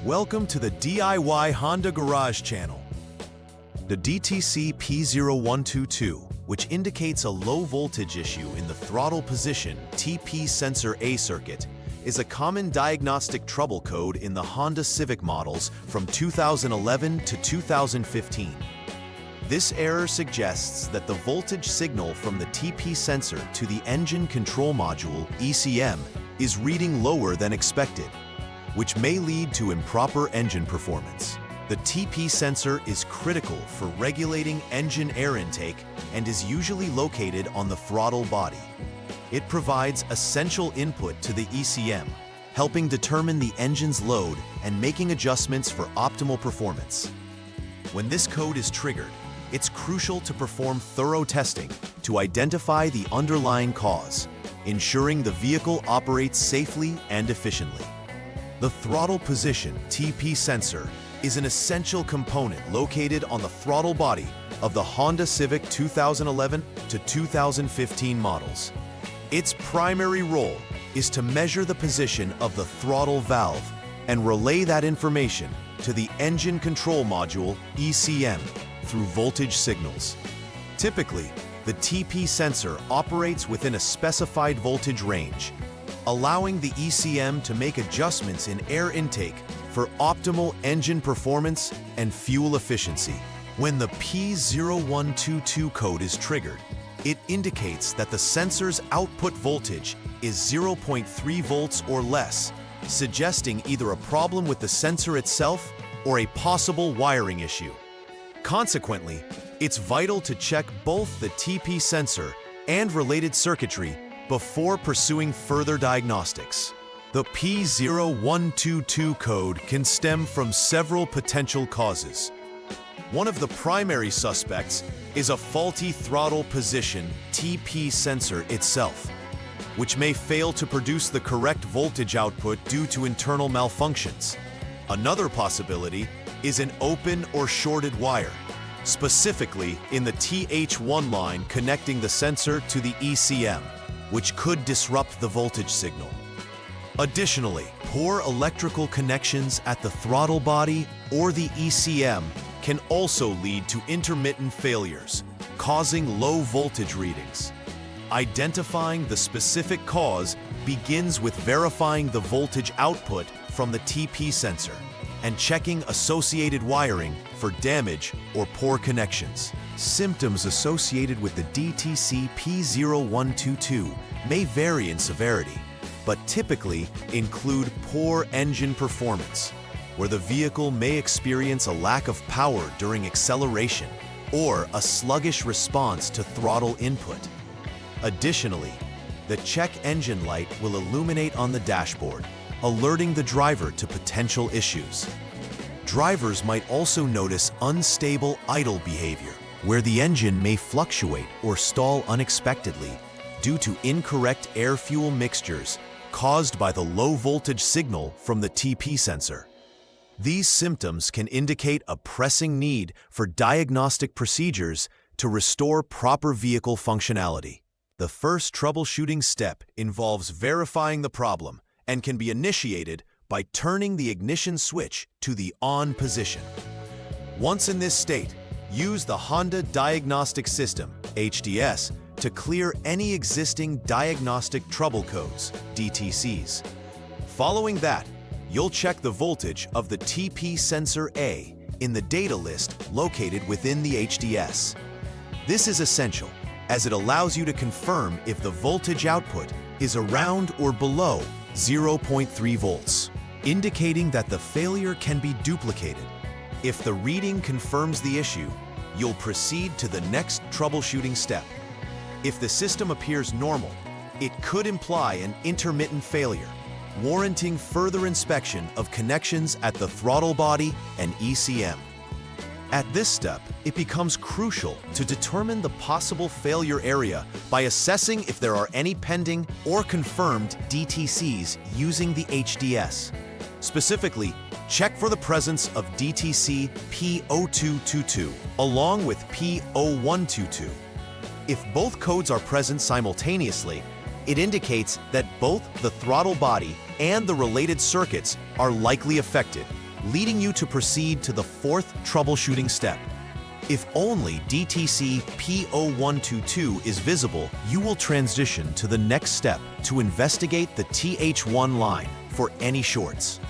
Welcome to the DIY Honda Garage channel. The DTC P0122, which indicates a low voltage issue in the throttle position TP sensor A circuit, is a common diagnostic trouble code in the Honda Civic models from 2011 to 2015. This error suggests that the voltage signal from the TP sensor to the engine control module ECM is reading lower than expected, which may lead to improper engine performance. The TP sensor is critical for regulating engine air intake and is usually located on the throttle body. It provides essential input to the ECM, helping determine the engine's load and making adjustments for optimal performance. When this code is triggered, it's crucial to perform thorough testing to identify the underlying cause, ensuring the vehicle operates safely and efficiently. The throttle position TP sensor is an essential component located on the throttle body of the Honda Civic 2011 to 2015 models. Its primary role is to measure the position of the throttle valve and relay that information to the engine control module ECM through voltage signals. Typically, the TP sensor operates within a specified voltage range, allowing the ECM to make adjustments in air intake for optimal engine performance and fuel efficiency. When the P0122 code is triggered, it indicates that the sensor's output voltage is 0.3 volts or less, suggesting either a problem with the sensor itself or a possible wiring issue. Consequently, it's vital to check both the TP sensor and related circuitry before pursuing further diagnostics. The P0122 code can stem from several potential causes. One of the primary suspects is a faulty throttle position TP sensor itself, which may fail to produce the correct voltage output due to internal malfunctions. Another possibility is an open or shorted wire, specifically in the TH1 line connecting the sensor to the ECM, which could disrupt the voltage signal. Additionally, poor electrical connections at the throttle body or the ECM can also lead to intermittent failures, causing low voltage readings. Identifying the specific cause begins with verifying the voltage output from the TP sensor and checking associated wiring for damage or poor connections. Symptoms associated with the DTC P0122 may vary in severity, but typically include poor engine performance, where the vehicle may experience a lack of power during acceleration or a sluggish response to throttle input. Additionally, the check engine light will illuminate on the dashboard, alerting the driver to potential issues. Drivers might also notice unstable idle behavior, where the engine may fluctuate or stall unexpectedly due to incorrect air-fuel mixtures caused by the low voltage signal from the TP sensor. These symptoms can indicate a pressing need for diagnostic procedures to restore proper vehicle functionality. The first troubleshooting step involves verifying the problem and can be initiated by turning the ignition switch to the on position. Once in this state, use the Honda Diagnostic System, HDS, to clear any existing diagnostic trouble codes, DTCs. Following that, you'll check the voltage of the TP sensor A in the data list located within the HDS. This is essential, as it allows you to confirm if the voltage output is around or below 0.3 volts, indicating that the failure can be duplicated. If the reading confirms the issue, you'll proceed to the next troubleshooting step. If the system appears normal, it could imply an intermittent failure, warranting further inspection of connections at the throttle body and ECM. At this step, it becomes crucial to determine the possible failure area by assessing if there are any pending or confirmed DTCs using the HDS. Specifically, check for the presence of DTC P0222 along with P0122. If both codes are present simultaneously, it indicates that both the throttle body and the related circuits are likely affected, leading you to proceed to the fourth troubleshooting step. If only DTC P0122 is visible, you will transition to the next step to investigate the TH1 line for any shorts.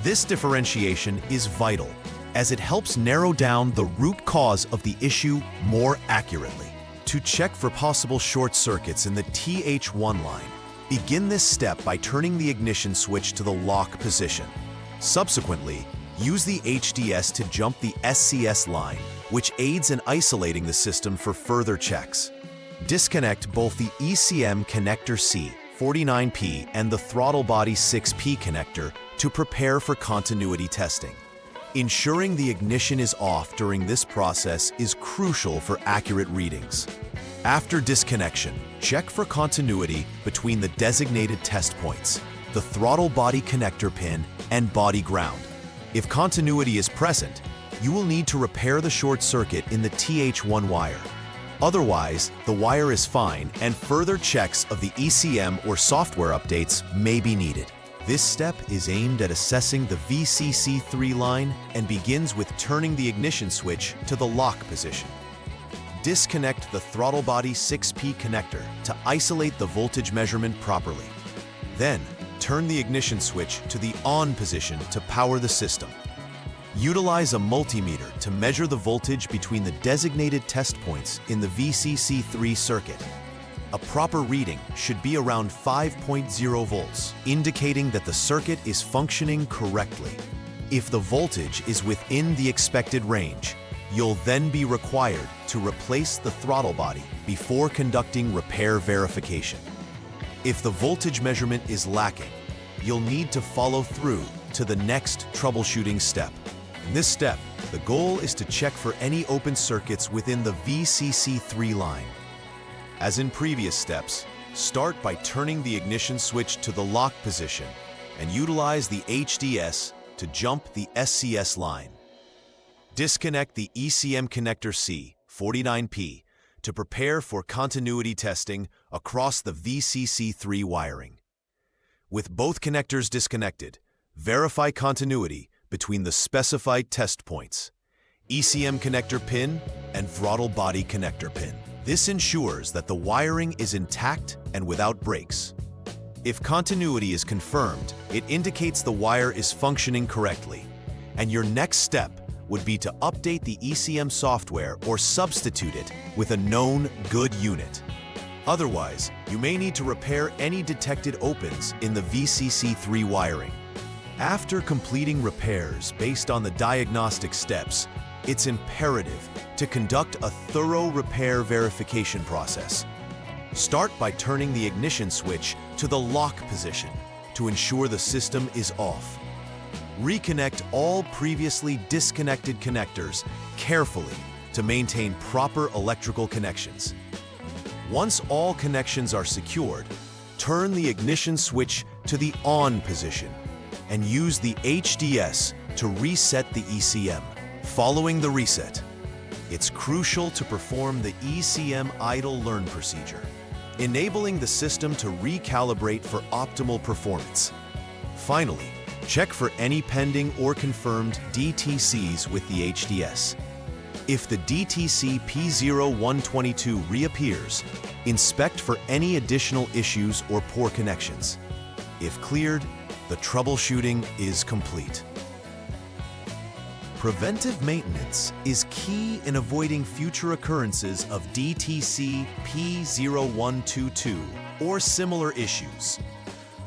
This differentiation is vital, as it helps narrow down the root cause of the issue more accurately. To check for possible short circuits in the TH1 line, begin this step by turning the ignition switch to the lock position. Subsequently, use the HDS to jump the SCS line, which aids in isolating the system for further checks. Disconnect both the ECM connector C 49P and the throttle body 6P connector to prepare for continuity testing. Ensuring the ignition is off during this process is crucial for accurate readings. After disconnection, check for continuity between the designated test points, the throttle body connector pin, and body ground. If continuity is present, you will need to repair the short circuit in the TH1 wire. Otherwise, the wire is fine and further checks of the ECM or software updates may be needed. This step is aimed at assessing the VCC3 line and begins with turning the ignition switch to the lock position. Disconnect the throttle body 6P connector to isolate the voltage measurement properly. Then, turn the ignition switch to the on position to power the system. Utilize a multimeter to measure the voltage between the designated test points in the VCC3 circuit. A proper reading should be around 5.0 volts, indicating that the circuit is functioning correctly. If the voltage is within the expected range, you'll then be required to replace the throttle body before conducting repair verification. If the voltage measurement is lacking, you'll need to follow through to the next troubleshooting step. In this step, the goal is to check for any open circuits within the VCC3 line. As in previous steps, start by turning the ignition switch to the lock position and utilize the HDS to jump the SCS line. Disconnect the ECM connector C 49P to prepare for continuity testing across the VCC3 wiring. With both connectors disconnected, verify continuity between the specified test points, ECM connector pin and throttle body connector pin. This ensures that the wiring is intact and without breaks. If continuity is confirmed, it indicates the wire is functioning correctly, and your next step would be to update the ECM software or substitute it with a known good unit. Otherwise, you may need to repair any detected opens in the VCC3 wiring. After completing repairs based on the diagnostic steps, it's imperative to conduct a thorough repair verification process. Start by turning the ignition switch to the lock position to ensure the system is off. Reconnect all previously disconnected connectors carefully to maintain proper electrical connections. Once all connections are secured, turn the ignition switch to the on position and use the HDS to reset the ECM. Following the reset, it's crucial to perform the ECM idle learn procedure, enabling the system to recalibrate for optimal performance. Finally, check for any pending or confirmed DTCs with the HDS. If the DTC P0122 reappears, inspect for any additional issues or poor connections. If cleared, the troubleshooting is complete. Preventive maintenance is key in avoiding future occurrences of DTC P0122 or similar issues.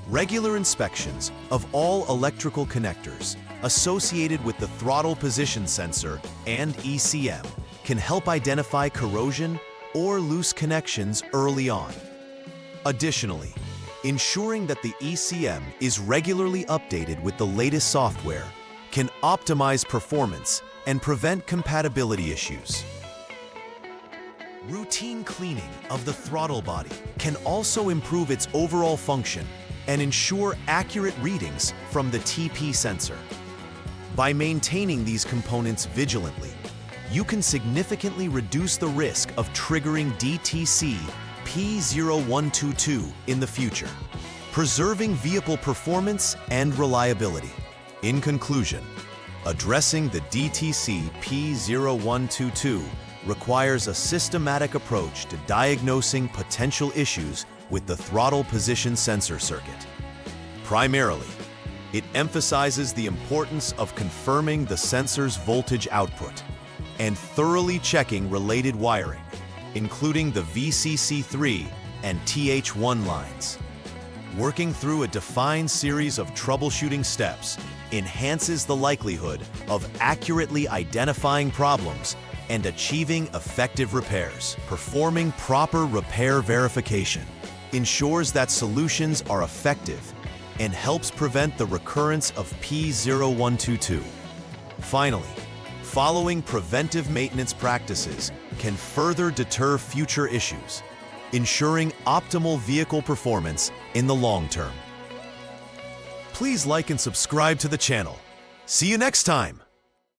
Regular inspections of all electrical connectors associated with the throttle position sensor and ECM can help identify corrosion or loose connections early on. Additionally, ensuring that the ECM is regularly updated with the latest software can optimize performance and prevent compatibility issues. Routine cleaning of the throttle body can also improve its overall function and ensure accurate readings from the TP sensor. By maintaining these components vigilantly, you can significantly reduce the risk of triggering DTC P0122 in the future, preserving vehicle performance and reliability. In conclusion, addressing the DTC P0122 requires a systematic approach to diagnosing potential issues with the throttle position sensor circuit. Primarily, it emphasizes the importance of confirming the sensor's voltage output and thoroughly checking related wiring, including the VCC3 and TH1 lines. Working through a defined series of troubleshooting steps enhances the likelihood of accurately identifying problems and achieving effective repairs. Performing proper repair verification ensures that solutions are effective and helps prevent the recurrence of P0122. Finally, following preventive maintenance practices can further deter future issues, ensuring optimal vehicle performance in the long term. Please like and subscribe to the channel. See you next time!